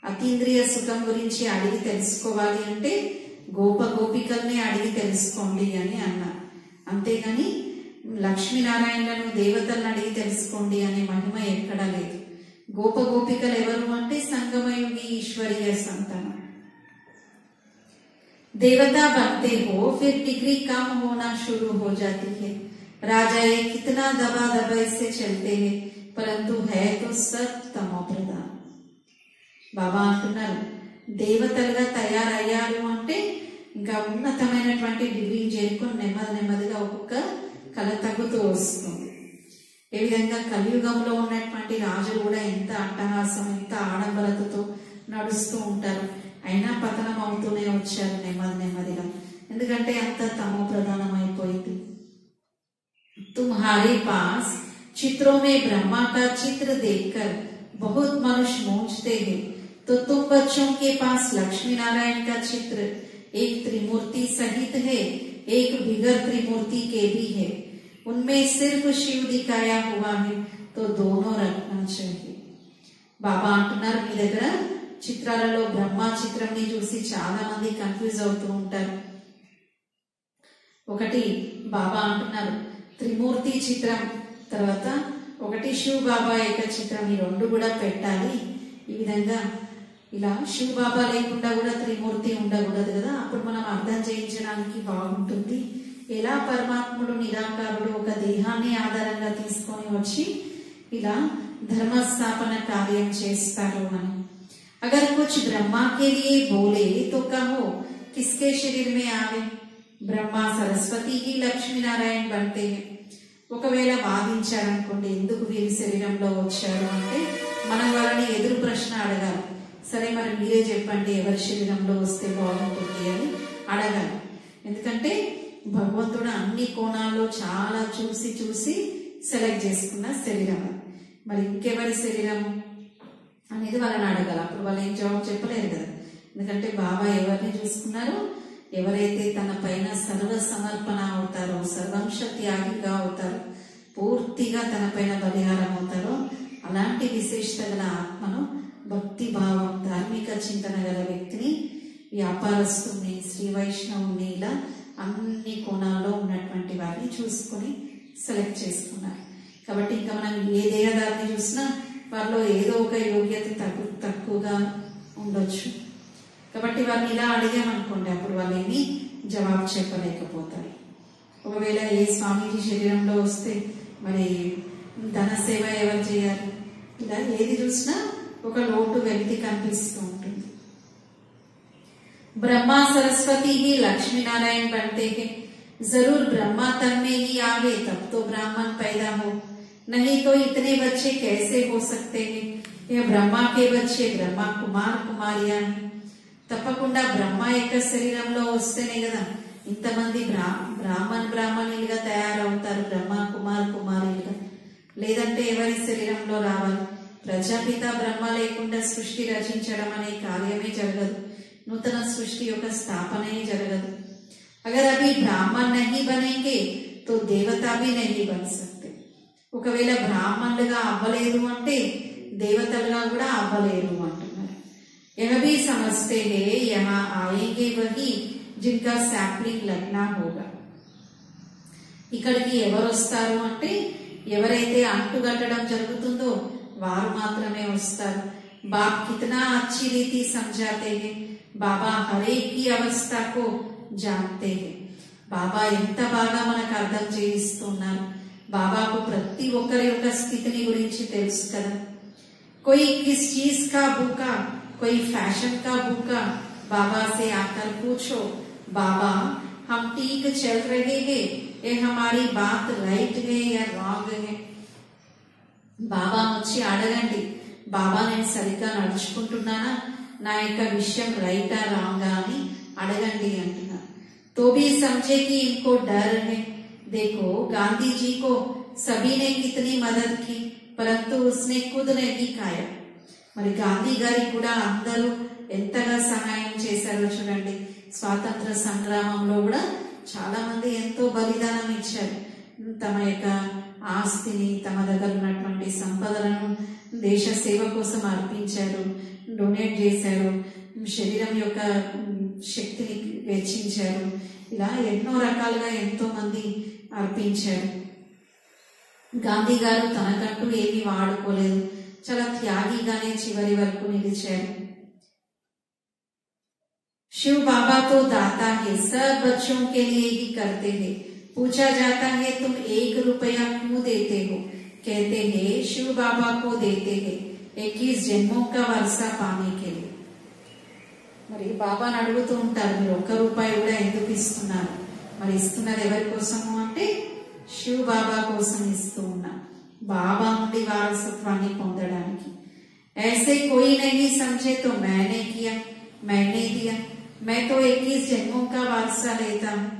అతీంద్రియ సుఖం గురించి అడిగి తెలుసుకోవాలి అంటే గోప గోపికల్ని అడిగి తెలుసుకోండి అని అన్నారు. అంతేగాని లక్ష్మీనారాయణలను దేవతలను అడిగి తెలుసుకోండి అనే మహిమ ఎక్కడా లేదు. గోప గోపికలు ఎవరు అంటే సంగమయుగి ఈశ్వరీయ సంతానం. देवता बनते हो फिर डिग्री कम होना शुरू हो जाती है. राजा ये कितना दबा दबाई से चलते हैं, परंतु है तो सब तमो प्रधान. బాబా అంటున్నారు దేవతలుగా తయారయ్యారు అంటే ఇంకా ఉన్నతమైనటువంటి డిగ్రీ చేరుకొని నెమ్మదిగా ఒక్కొక్క కళ తగ్గుతూ వస్తుంది. ఏ విధంగా కలియుగంలో ఉన్నటువంటి రాజులు కూడా ఎంత అట్టహాసం, ఎంత ఆడంబరతతో నడుస్తూ ఉంటారు, అయినా పతనం అవుతూనే వచ్చారు నెమ్మదిగా. ఎందుకంటే అంత తమో ప్రధానం అయిపోయింది. तुम्हारे पास चित्रों में ब्रह्मा का चित्र देखकर बहुत मनुष्य मूंझते हैं, तो तुम बच्चों के पास लक्ष्मी नारायण का चित्र एक त्रिमूर्ति सहित है, एक बिगर त्रिमूर्ति के भी है. उनमें सिर्फ शिव दिखाया हुआ है, तो दोनों रखना चाहिए. బాబా అంటున్నారు మీ దగ్గర చిత్రాలలో బ్రహ్మ చిత్రంని చూసి చాలా మంది కన్ఫ్యూజ్ అవుతూ ఉంటారు. ఒకటి బాబా అంటున్నారు త్రిమూర్తి చిత్రం, తర్వాత ఒకటి శివ్ బాబా యొక్క చిత్రం, ఈ రెండు కూడా పెట్టాలి. ఈ విధంగా ఇలా శివ్ బాబా లేకుండా కూడా త్రిమూర్తి ఉండకూడదు కదా, అప్పుడు మనం అర్థం చేయించడానికి బాగుంటుంది. ఎలా పరమాత్ముడు నిరాకారుడు ఒక దేహాన్ని ఆధారంగా తీసుకొని వచ్చి ఇలా ధర్మస్థాపన కార్యం చేస్తారు అని. अगर कुछ ब्रह्मा के लिए बोले तो कहो किसके शरीर में आवे. ब्रह्मा सरस्वती ही लक्ष्मी नारायण बनते हैं. ఒకవేళ వాదించారనుకోండి ఎందుకు వీరి శరీరంలో వచ్చారు అంటే మనం వారిని ఎదురు ప్రశ్న అడగాలి. సరే మరి మీరే చెప్పండి ఎవరి శరీరంలో వస్తే బాగుంటుంది అని అడగాలి. ఎందుకంటే భగవంతుడు అన్ని కోణాల్లో చాలా చూసి సెలెక్ట్ చేసుకున్న శరీరం. మరి ఇంకెవరి శరీరం అనేది వాళ్ళని అడగాలి. అప్పుడు వాళ్ళు ఏం జవాబు చెప్పలేరు కదా. ఎందుకంటే బాబా ఎవరిని చూసుకున్నారు, ఎవరైతే తన పైన సర్వ సమర్పణ అవుతారో, సర్వంశ త్యాగిగా అవుతారో, పూర్తిగా తన పైన బలిహారం అవుతారో అలాంటి విశేషత గల ఆత్మను, భక్తి భావం, ధార్మిక చింతన గల వ్యక్తిని, వ్యాపారస్తుని, శ్రీ వైష్ణవుని, ఇలా అన్ని కోణాల్లో ఉన్నటువంటి వారిని చూసుకొని సెలెక్ట్ చేసుకున్నారు. కాబట్టి ఇంకా మనం ఏ దేహదారిని చూసినా వారిలో ఏదో ఒక యోగ్యత తక్కువగా ఉండొచ్చు. కాబట్టి వారిని ఇలా అడిగామనుకోండి అప్పుడు వాళ్ళు ఏమి జవాబు చెప్పలేకపోతారు. ఒకవేళ ఏ స్వామీజీ శరీరంలో వస్తే మరి ధన సేవ ఎవరు చేయాలి, ఇలా ఏది చూసినా ఒక లోటు వ్యక్తి కనిపిస్తూ ఉంటుంది. ब्रह्मा सरस्वती ही लक्ष्मी नारायण बनते हैं. जरूर ब्रह्मा तन में ही आवे तब तो ब्राह्मण पैदा हो, नहीं तो इतने बच्चे कैसे हो सकते हैं। यह ब्रह्मा के बच्चे ब्रह्मा कुमार कुमारिया తప్పకుండా బ్రహ్మ యొక్క శరీరంలో వస్తేనే కదా ఇంతమంది బ్రాహ్మణులుగా తయారవుతారు, బ్రహ్మ కుమార్ కుమారులుగా. లేదంటే ఎవరి శరీరంలో రావాలి? ప్రజాపిత బ్రహ్మ లేకుండా సృష్టి రచించడం అనే కార్యమే జరగదు, నూతన సృష్టి యొక్క స్థాపనే జరగదు. అగర్ అభి బ్రాహ్మణ్ నహీ బనేంగే తో దేవతా భీ నహీ బన్ సక్తే. ఒకవేళ బ్రాహ్మణులుగా అవ్వలేదు అంటే దేవతలుగా కూడా అవ్వలేరు అంటున్నారు. यह भी समझते हैं यहाँ आएंगे वही जिनका सैप्लिंग लगना होगा. ఇక్కడికి ఎవరు వస్తారు అంటే ఎవరైతే అంటుగట్టడం జరుగుతుందో వారు మాత్రమే వస్తారు. బాప్ కితనా అచ్చి రీతి సమझाते हैं, బాబా హరేక్ కి అవస్థ కో జానతే हैं. బాబా ఎంత బాగా మనకు అర్థం చేయిస్తున్నారు. బాబాకు ప్రతి ఒక్కరి యొక్క స్థితిని గురించి తెలుసు కదా. कोई किस चीज का भूखा, कोई फैशन का भूखा, बाबा से आकर पूछो, बाबा हम ठीक चल रहे हैं, ये हमारी बात राइट है या रॉन्ग है. బాబా వచ్చి అడగండి, బాబా నేను సరిగ్గా నడుచుకుంటున్నానా, నా యొక్క విషయం రైటా రాంగా అని అడగండి అంటున్నారు. तो भी समझे कि इनको डर है. देखो गांधी जी को सभी ने कितनी मदद की, परंतु उसने खुद नहीं खाया. మరి గాంధీ గారికి కూడా అందరూ ఎంతగా సహాయం చేశారో చూడండి. స్వాతంత్ర సంగ్రామంలో కూడా చాలా మంది ఎంతో బలిదానం ఇచ్చారు. తమ యొక్క ఆస్తిని, తమ దగ్గర ఉన్నటువంటి సంపదలను దేశ సేవ కోసం అర్పించారు, డొనేట్ చేశారు, శరీరం యొక్క శక్తిని వెచ్చించారు. ఇలా ఎన్నో రకాలుగా ఎంతో మంది అర్పించారు. గాంధీ గారు తనకంటూ ఏమీ వాడుకోలేదు, చాలా త్యాగిగానే చివరి వరకు నిలిచారు. शिव बाबा तो दाता है, सब बच्चों के लिए ही करते हैं. पूछा जाता है तुम 1 रुपया क्यों देते हो, कहते हैं शिव बाबा को देते हैं 21 जन्मों का वर्षा पाने के लिए. మరి బాబాని అడుగుతూ ఉంటారు, మీరు 1 రూపాయి కూడా ఎందుకు ఇస్తున్నారు? మరి ఇస్తున్నది ఎవరి కోసము అంటే శివ్ బాబా కోసం ఇస్తూ ఉన్నా, బాబా నుండి వారసత్వాన్ని పొందడానికి. ऐसे कोई नहीं समझे तो मैंने किया, मैंने दिया, मैं तो 21 जन्मों का वारसा लेता हूं.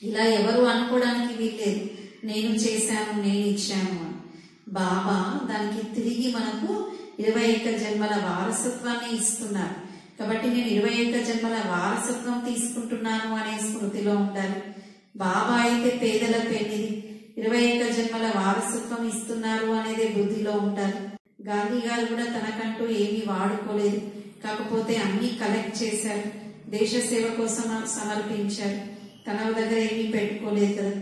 ఇలా ఎవరు అనుకోవడానికి వీల్లేదు, నేను చేశాను, నేను ఇచ్చాను అని. బాబా దానికి తిరిగి మనకు 21 జన్మల వారసత్వాన్ని ఇస్తున్నారు. కాబట్టి నేను 21 జన్మల వారసత్వం తీసుకుంటున్నాను అనే స్మృతిలో ఉండాలి. బాబా అయితే పేదల పెళ్లిది, 21 జన్మల వారసత్వం ఇస్తున్నారు అనేది బుద్ధిలో ఉండాలి. గాంధీ గారు కూడా తనకంటూ ఏమీ వాడుకోలేదు, కాకపోతే అన్ని కలెక్ట్ చేశారు, దేశ సేవ కోసం సమర్పించారు, తన దగ్గర ఏమీ పెట్టుకోలేదు కదా.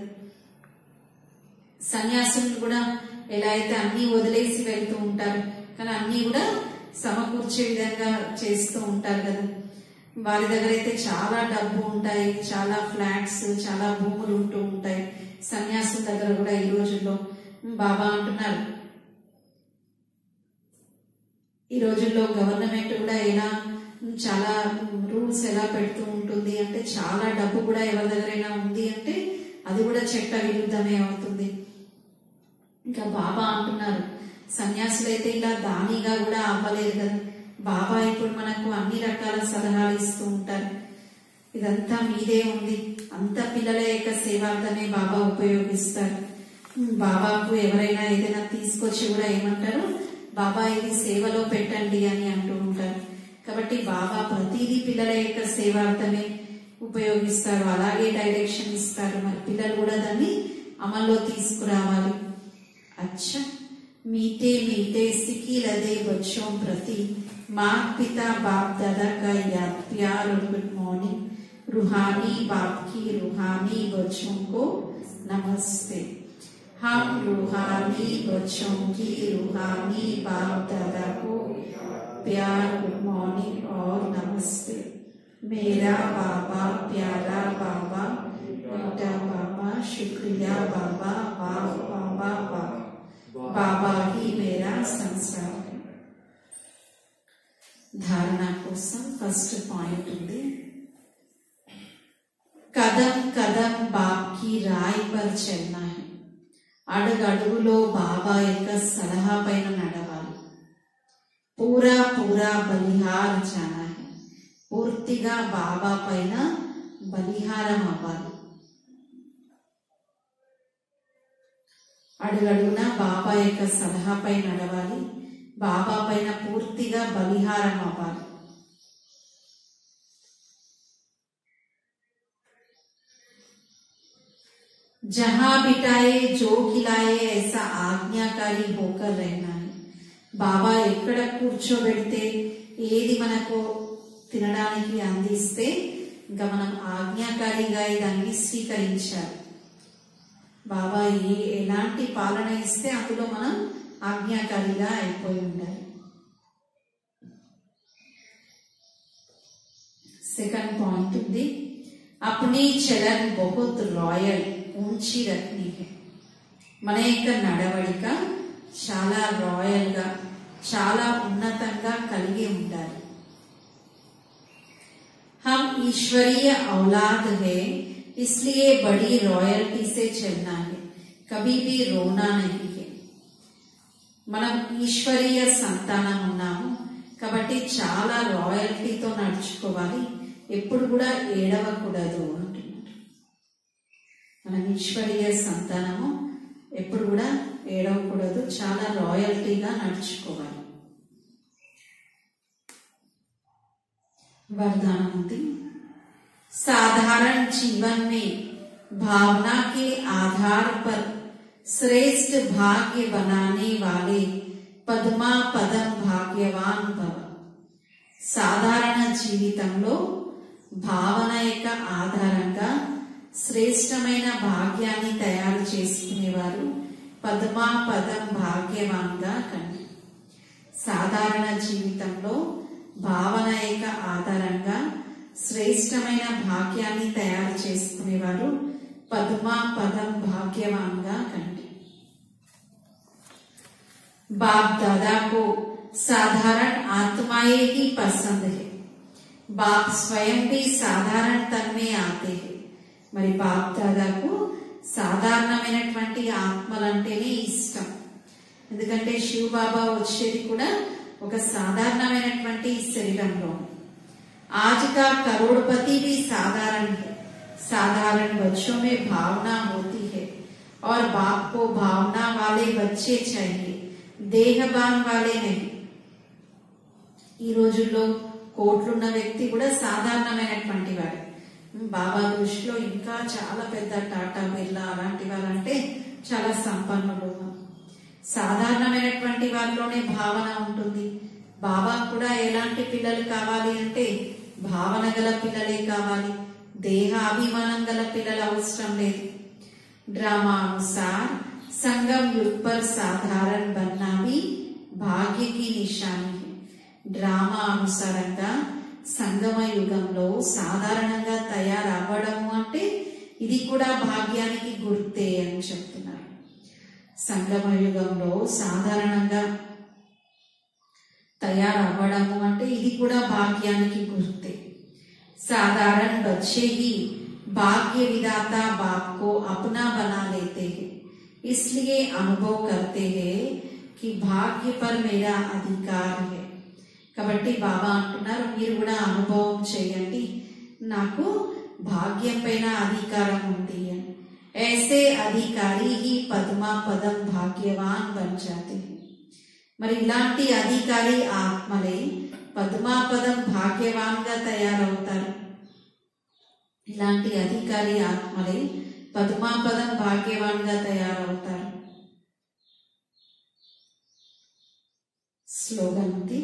సన్యాసులు కూడా ఎలా అయితే అన్ని వదిలేసి వెళ్తూ ఉంటారు, కానీ అన్ని కూడా సమకూర్చే విధంగా చేస్తూ ఉంటారు కదా. వారి దగ్గర అయితే చాలా డబ్బు ఉంటాయి, చాలా ఫ్లాట్స్, చాలా భూములు ఉంటూ ఉంటాయి. సన్యాసుల దగ్గర కూడా ఈ రోజుల్లో బాబా అంటున్నారు, ఈ రోజుల్లో గవర్నమెంట్ కూడా ఎలా చాలా రూల్స్ ఎలా పెడుతూ ఉంటుంది అంటే చాలా డబ్బు కూడా ఎవరి దగ్గరైనా ఉంది అంటే అది కూడా చట్ట విరుద్ధమే అవుతుంది. ఇంకా బాబా అంటున్నారు, సన్యాసులైతే ఇలా దానిగా కూడా అవ్వలేదు కదా. బాబా ఇప్పుడు మనకు అన్ని రకాల సలహాలు ఇస్తూ ఉంటారు. ఇదంతా మీదే ఉంది, అంత పిల్లల యొక్క సేవార్థమే బాబా ఉపయోగిస్తారు. బాబాకు ఎవరైనా ఏదైనా తీసుకొచ్చి కూడా ఏమంటారు, బాబా ఇది సేవలో పెట్టండి అని అంటూ ఉంటారు. కాబట్టి బాబా ప్రతిదీ పిల్లల యొక్క సేవార్థమే ఉపయోగిస్తారు, అలాగే డైరెక్షన్ ఇస్తారు. మరి పిల్లలు కూడా దాన్ని అమల్లో తీసుకురావాలి. अच्छा मीठे मीठे सिकी लदे बच्चों प्रति माँ पिता बाप दादा का याद प्यार और गुड मॉर्निंग. रूहानी बाप की रूहानी बच्चों को नमस्ते. हम रूहानी बच्चों की रूहानी बाप दादा को प्यार, गुड मॉर्निंग और नमस्ते. मेरा बाबा, प्यारा बाबा, बेटा बाबा, शुक्रिया बाबा, वाह बाबा, वाह बाबा ही मेरा संसार है. धारणा కోసం ఫస్ట్ పాయింట్ ఉంది, కదం కదం రాయ్ పర్ చల్నా హై. అడుగడుగులో బాబా యొక్క సలహా పైన నడవాలి. పూరా పూరా బలిహార్ జానా హై. పూర్తిగా బాబా పైన బలిహారం అవ్వాలి. అడుగడుగున బాబా యొక్క సలహాపై నడవాలి. బాబా పైన పూర్తిగా బలిహారం అవ్వాలి. जहां बिठाए जो खिलाए ऐसा आज्ञाकारी होकर रहना है. బాబా ఎక్కడ కూర్చోబెడితే ఏది మనకు తినడానికి అందిస్తే ఇంకా మనం ఆజ్ఞాకారిగా దాన్ని స్వీకరించాలి. బాబా ఎలాంటి పాలన ఇస్తే అందులో మనం ఆజ్ఞాకారిగా అయిపోయి ఉండాలి. సెకండ్ పాయింట్ ఉంది, अपनी चलन बहुत रॉयल ऊंची रखनी है. మన యొక్క నడవడిక చాలా రాయల్ గా చాలా ఉన్నతంగా కలిగి ఉండాలి. हम ईश्वरीय औलाद है इसलिए बड़ी रॉयल्टी से चलना है. कभी भी रोना नहीं है. మనం ఈశ్వరీయ సంతానం ఉన్నాము కాబట్టి చాలా రాయల్టీతో నడుచుకోవాలి. ఎప్పుడు కూడా ఏడవకూడదు అంటున్నారు. మనం ఈశ్వరీయ సంతానము, ఎప్పుడు కూడా ఏడవకూడదు, చాలా రాయల్టీగా నడుచుకోవాలి. वरदान ఉంది, साधारण जीवन में भावना के आधार पर श्रेष्ठ भाग्य बनाने वाले पद्मा पदम भाग्यवान भव. సాధారణ జీవితంలో భావన యొక్క ఆధారంగా శ్రేష్టమైన భాగ్యాన్ని తయారు చేసుకునేవారు పద్మా పదం భాగ్యవాన్గా కండి. సాధారణ జీవితంలో భావన యొక్క ఆధారంగా శ్రేష్టమైన భాగ్యాన్ని తయారు చేసుకునేవారు పద్మా పదం భాగ్యవాన్గా కండి. बाप दादा को साधारण आत्माएं ही पसंद है. बाप स्वयं भी साधारण तन में आते हैं. మరి బాప్ దాదాకు సాధారణమైనటువంటి ఆత్మలంటేనే ఇష్టం. ఎందుకంటే శివ్ బాబా వచ్చేది కూడా ఒక సాధారణమైనటువంటి శరీరంలో. आज का करोड़पति भी साधारण है. साधारण बच्चों में भावना होती है और बाप को भावना वाले बच्चे चाहिए, देहबान वाले नहीं. ఈ రోజుల్లో కోట్లున్న వ్యక్తి కూడా సాధారణమైనటువంటి వాడు. బాబా దృష్టిలో ఇంకా చాలా పెద్ద టాటా బిర్లా అలాంటి వాళ్ళంటే చాలా సంపన్నులు. సాధారణమైనటువంటి వాళ్ళలోనే భావన ఉంటుంది. బాబా కూడా ఎలాంటి పిల్లలు కావాలి అంటే భావన గల పిల్లలే కావాలి, దేహ అభిమానం గల పిల్లలు అవసరం లేదు. ड्रामा अनुसार संगम युग पर साधारण बनना भी भाग्य की निशानी है. డ్రామా అనుసారంగా సంగమ యుగంలో సాధారణంగా తయారవ్వడము అంటే ఇది కూడా భాగ్యానికి గుర్తే అని చెప్తున్నారు. సంగమ యుగంలో సాధారణంగా తయారవ్వడము అంటే ఇది కూడా భాగ్యానికి గుర్తే. साधारण बच्चे ही भाग्य विधाता बाप को अपना बना लेते हैं, इसलिए अनुभव करते हैं कि भाग्य पर मेरा अधिकार है. కాబట్టి బాబా అంటున్నారు, మీరు కూడా అనుభవం చేయండి, నాకు భాగ్యం పైన అధికారం ఉంది అని. ऐसे अधिकारी ही पद्मा पदम भाग्यवान बन जाते हैं. మరి ఇలాంటి అధికారి ఆత్మలే పద్మాపదం భాగ్యవాన్గా తయారవుతారు. ఇలాంటి అధికారి ఆత్మలే పద్మాపదం భాగ్యవాన్గా తయారవుతారు. स्लोगन थी,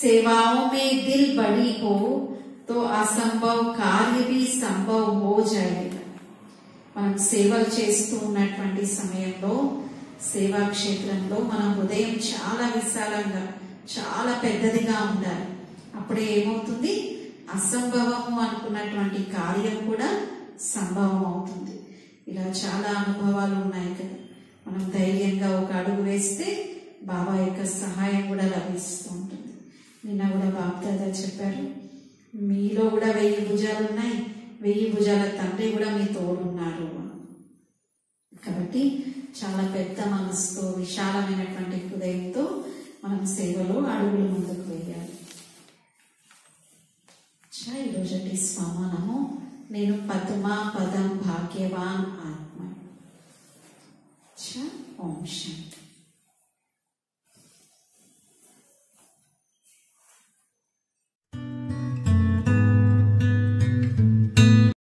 सेवाओं में दिल बड़ी हो तो असंभव कार्य भी संभव हो जाएगा. మనం సేవలు చేస్తూ ఉన్నటువంటి సమయంలో సేవా క్షేత్రంలో మన హృదయం చాలా విశాలంగా చాలా పెద్దదిగా ఉండాలి. అప్పుడే ఏమవుతుంది, అసంభవము అనుకున్నటువంటి కార్యం కూడా సంభవం అవుతుంది. ఇలా చాలా అనుభవాలు ఉన్నాయి కదా. మనం ధైర్యంగా ఒక అడుగు వేస్తే బాబా యొక్క సహాయం కూడా లభిస్తూ ఉంటుంది. నిన్న కూడా బాబు దాదా చెప్పారు, మీలో కూడా 1000 భుజాలు ఉన్నాయి, 1000 భుజాల తండ్రి కూడా మీ తోడున్నారు. కాబట్టి చాలా పెద్ద మనసుతో, విశాలమైనటువంటి హృదయంతో మనం సేవలో అడుగులు ముందుకు వేయాలి. ఈరోజటి స్వమానము, నేను పద్మా పదం భాగ్యవాన్ ఆత్మ. ఓం శాంతి.